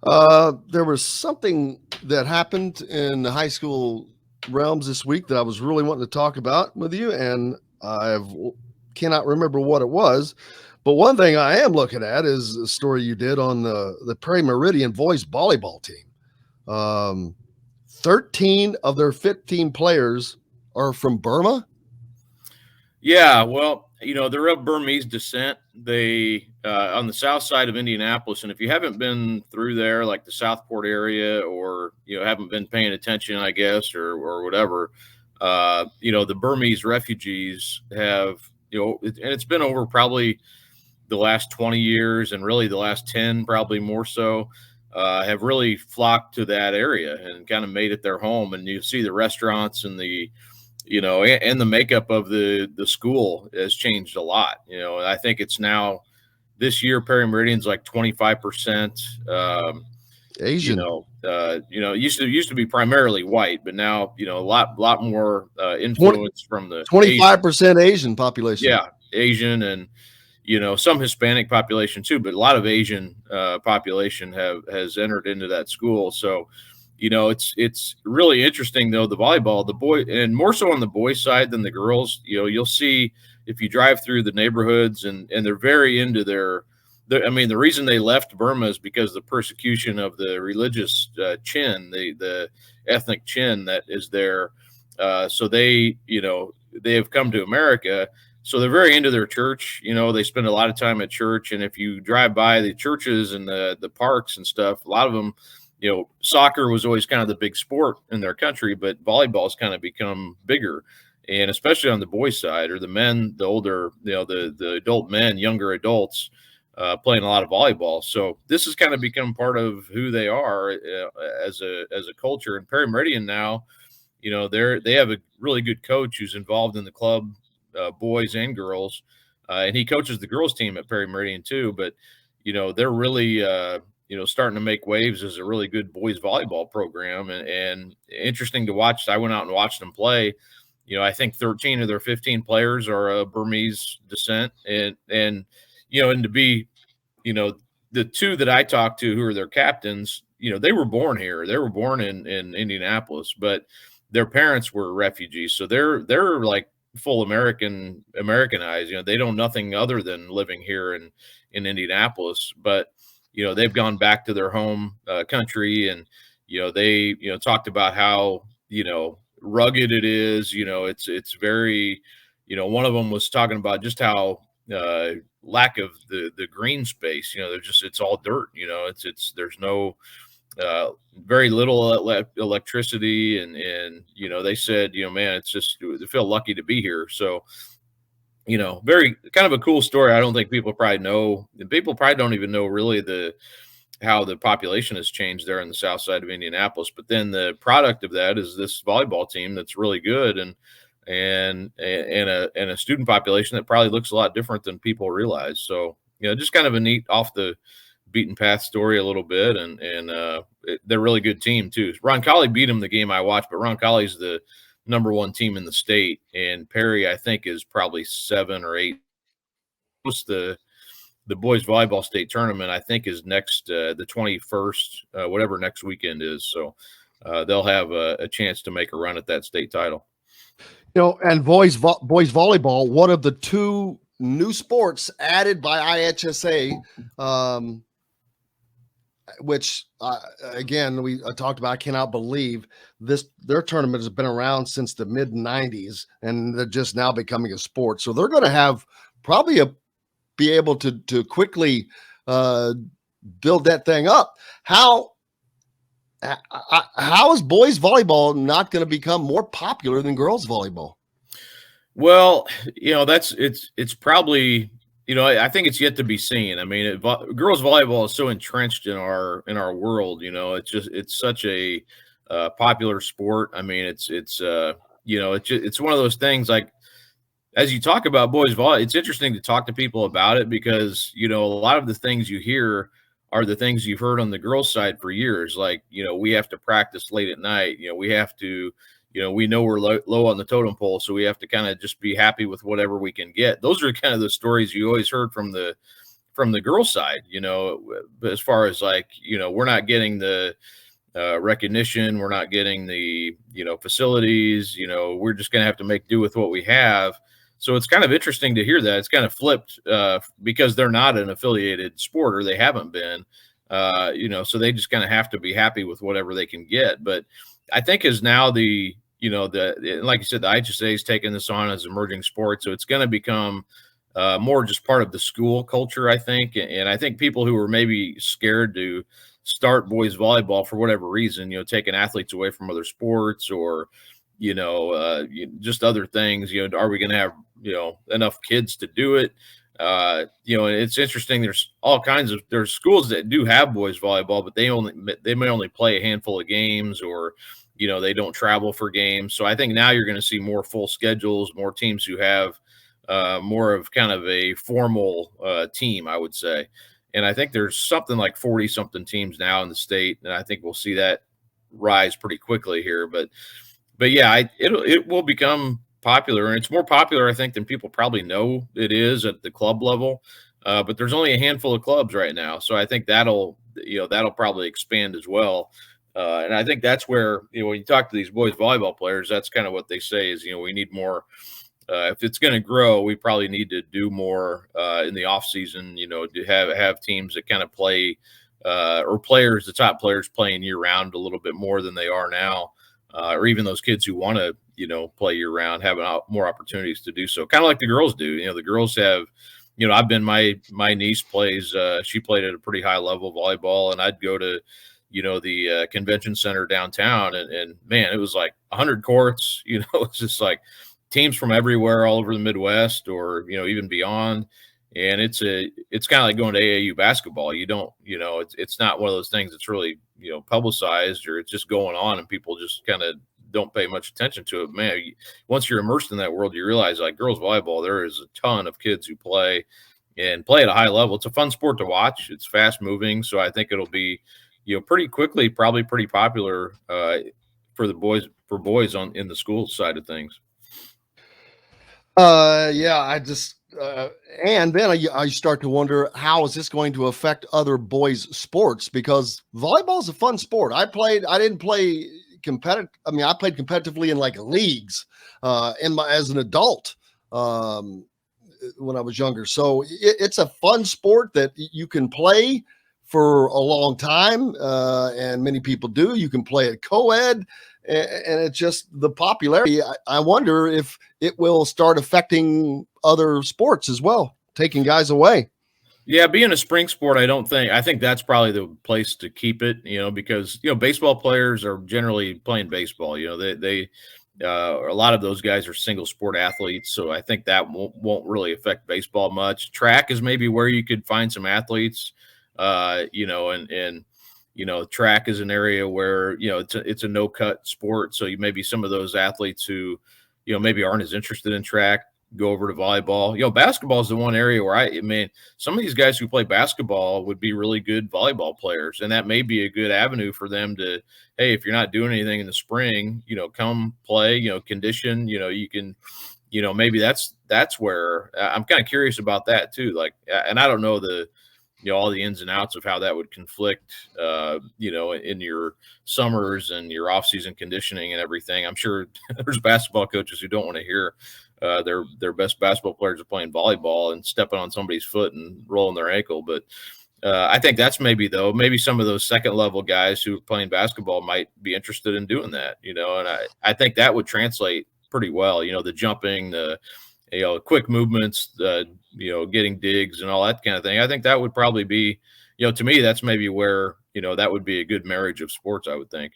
There was something that happened in the high school realms this week that I was really wanting to talk about with you, and I cannot remember what it was. But one thing I am looking at is a story you did on the Prairie Meridian boys volleyball team. Um, 13 of their 15 players are from Burma. Yeah, well, they're of Burmese descent. They on the south side of Indianapolis, and if you haven't been through there, like the Southport area, or haven't been paying attention, I guess, or whatever, the Burmese refugees have, and it's been over probably the last 20 years, and really the last 10, probably more so. Have really flocked to that area and kind of made it their home. And you see the restaurants and and the makeup of the school has changed a lot. I think it's now this year Perry Meridian's like 25% Asian. it used to be primarily white, but now a lot more 20, influence from the Asian. 25% Asian population. Yeah, Asian, and some Hispanic population too, but a lot of Asian population has entered into that school. So it's really interesting, though, the volleyball, the boy, and more so on the boys side than the girls. You'll see if you drive through the neighborhoods, and they're very into I mean, the reason they left Burma is because the persecution of the religious Chin, the ethnic Chin that is there. So they have come to America. So they're very into their church. They spend a lot of time at church, and if you drive by the churches and the parks and stuff, a lot of them, soccer was always kind of the big sport in their country, but volleyball's kind of become bigger, and especially on the boys' side, or the men, the older, the adult men, younger adults, playing a lot of volleyball. So this has kind of become part of who they are as a culture. And Perry Meridian now, they have a really good coach who's involved in the club, boys and girls, and he coaches the girls team at Perry Meridian too. But they're really starting to make waves as a really good boys volleyball program, and interesting to watch. I went out and watched them play. I think 13 of their 15 players are of Burmese descent, and to be, the two that I talked to who are their captains, they were born here. They were born in Indianapolis, but their parents were refugees. So they're like full Americanized. They know nothing other than living here in Indianapolis, but they've gone back to their home country, and they talked about how rugged it is. It's very, one of them was talking about just how lack of the green space. It's all dirt. It's there's no very little electricity, and they said, man, it's just, they feel lucky to be here. So very kind of a cool story. I don't think people probably know. People probably don't even know really how the population has changed there in the south side of Indianapolis. But then the product of that is this volleyball team that's really good, and a student population that probably looks a lot different than people realize. So just kind of a neat off the beaten path story a little bit, and they're a really good team too. Roncalli beat them the game I watched, but Roncalli's the number one team in the state, and Perry, I think, is probably 7 or 8. The boys volleyball state tournament, I think, is next the 21st, whatever next weekend is. So they'll have a chance to make a run at that state title. And boys volleyball, one of the two new sports added by IHSA, which again we talked about. I cannot believe their tournament has been around since the mid 90s, and they're just now becoming a sport. So they're going to have probably be able to quickly build that thing up. How is boys volleyball not going to become more popular than girls volleyball? Well, it's probably, I think it's yet to be seen. I mean, girls volleyball is so entrenched in our world. It's such a popular sport. I mean, it's one of those things, like, as you talk about boys volleyball, it's interesting to talk to people about it, because a lot of the things you hear are the things you've heard on the girls' side for years. Like, we have to practice late at night. We have to, we know we're low on the totem pole, so we have to kind of just be happy with whatever we can get. Those are kind of the stories you always heard from the from the girls' side, as far as like, we're not getting the recognition, we're not getting the, facilities, we're just going to have to make do with what we have. So it's kind of interesting to hear that. It's kind of flipped because they're not an affiliated sport, or they haven't been, so they just kind of have to be happy with whatever they can get. But I think as now like you said, the IHSA is taking this on as emerging sport. So it's going to become more just part of the school culture, I think. And I think people who are maybe scared to start boys volleyball for whatever reason, taking athletes away from other sports, or, just other things, are we going to have, enough kids to do it? And it's interesting. There's schools that do have boys volleyball, but they may only play a handful of games, or, they don't travel for games. So I think now you're going to see more full schedules, more teams who have more of kind of a formal team, I would say. And I think there's something like 40 something teams now in the state. And I think we'll see that rise pretty quickly here. But yeah, it will become popular, and it's more popular, I think, than people probably know it is at the club level. But there's only a handful of clubs right now. So I think that'll probably expand as well. And I think that's where, when you talk to these boys volleyball players, that's kind of what they say is, we need more. If it's going to grow, we probably need to do more in the off season, to have teams that kind of play or the top players playing year round a little bit more than they are now. Or even those kids who want to, play year round, having more opportunities to do so. Kind of like the girls do. The girls have, I've been, my niece plays, she played at a pretty high level volleyball, and I'd go to, the convention center downtown, and man, it was like 100 courts. It's just like teams from everywhere, all over the Midwest, or even beyond. And it's kind of like going to AAU basketball. You don't, it's not one of those things that's really, publicized, or it's just going on and people just kind of don't pay much attention to it. Man, once you're immersed in that world, you realize, like, girls volleyball, there is a ton of kids who play at a high level. It's a fun sport to watch. It's fast moving. So I think it'll be, pretty quickly, probably pretty popular for boys in the school side of things. Yeah, and then I start to wonder, how is this going to affect other boys sports? Because volleyball is a fun sport. I didn't play competitive. I mean, I played competitively in like leagues as an adult when I was younger. So it's a fun sport that you can play for a long time, and many people do. You can play it co-ed, and it's just the popularity. I wonder if it will start affecting other sports as well, taking guys away. Yeah, being a spring sport, I think that's probably the place to keep it, because, baseball players are generally playing baseball. They a lot of those guys are single sport athletes. So I think that won't really affect baseball much. Track is maybe where you could find some athletes, and track is an area where, it's a no cut sport. So maybe some of those athletes who, maybe aren't as interested in track go over to volleyball. Basketball is the one area where some of these guys who play basketball would be really good volleyball players. And that may be a good avenue for them to, hey, if you're not doing anything in the spring, come play, condition, you can, maybe that's where I'm kind of curious about that too. Like, and I don't know all the ins and outs of how that would conflict, in your summers and your off-season conditioning and everything. I'm sure there's basketball coaches who don't want to hear their best basketball players are playing volleyball and stepping on somebody's foot and rolling their ankle. But I think that's maybe some of those second level guys who are playing basketball might be interested in doing that, and I think that would translate pretty well, the jumping, the quick movements, getting digs and all that kind of thing. I think that would probably be, to me, that's maybe where, that would be a good marriage of sports, I would think.